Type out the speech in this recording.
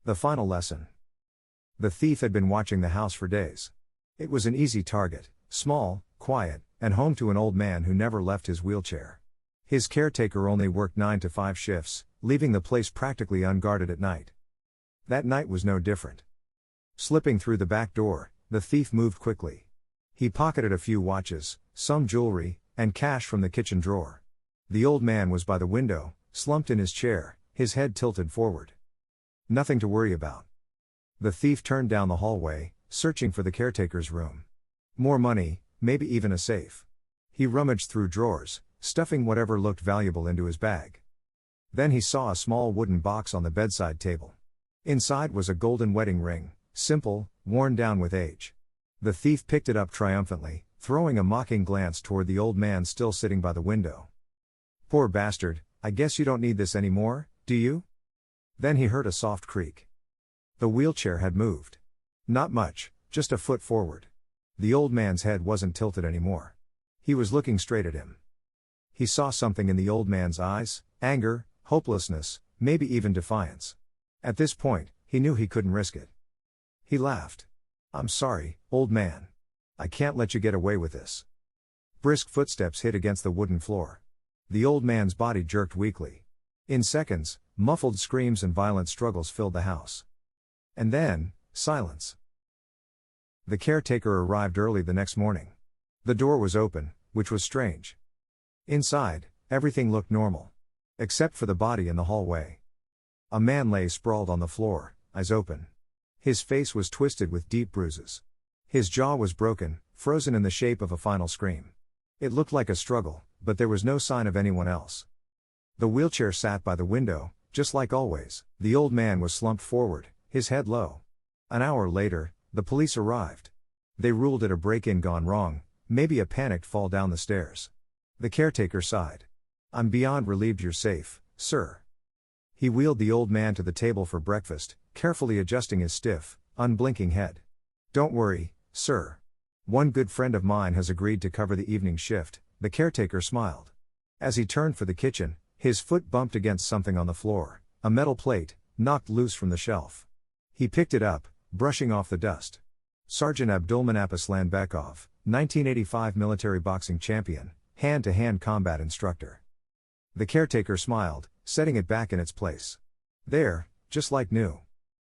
The final lesson. The thief had been watching the house for days. It was an easy target, small, quiet, and home to an old man who never left his wheelchair. His caretaker only worked 9 to 5 shifts, leaving the place practically unguarded at night. That night was no different. Slipping through the back door, the thief moved quickly. He pocketed a few watches, some jewelry, and cash from the kitchen drawer. The old man was by the window, slumped in his chair, his head tilted forward. Nothing to worry about. The thief turned down the hallway, searching for the caretaker's room. More money, maybe even a safe. He rummaged through drawers, stuffing whatever looked valuable into his bag. Then he saw a small wooden box on the bedside table. Inside was a golden wedding ring, simple, worn down with age. The thief picked it up triumphantly, throwing a mocking glance toward the old man still sitting by the window. "Poor bastard, I guess you don't need this anymore, do you?" Then he heard a soft creak. The wheelchair had moved. Not much, just a foot forward. The old man's head wasn't tilted anymore. He was looking straight at him. He saw something in the old man's eyes, anger, hopelessness, maybe even defiance. At this point, he knew he couldn't risk it. He laughed. "I'm sorry, old man. I can't let you get away with this." Brisk footsteps hit against the wooden floor. The old man's body jerked weakly. In seconds, muffled screams and violent struggles filled the house. And then, silence. The caretaker arrived early the next morning. The door was open, which was strange. Inside, everything looked normal. Except for the body in the hallway. A man lay sprawled on the floor, eyes open. His face was twisted with deep bruises. His jaw was broken, frozen in the shape of a final scream. It looked like a struggle, but there was no sign of anyone else. The wheelchair sat by the window, just like always. The old man was slumped forward, his head low. An hour later, the police arrived. They ruled it a break-in gone wrong, maybe a panicked fall down the stairs. The caretaker sighed. "I'm beyond relieved you're safe, sir." He wheeled the old man to the table for breakfast, carefully adjusting his stiff, unblinking head. "Don't worry, sir. One good friend of mine has agreed to cover the evening shift," the caretaker smiled. As he turned for the kitchen, his foot bumped against something on the floor, a metal plate, knocked loose from the shelf. He picked it up, brushing off the dust. Sergeant Abdulmanap Aslanbekov, 1985 military boxing champion, hand-to-hand combat instructor. The caretaker smiled, setting it back in its place. "There, just like new."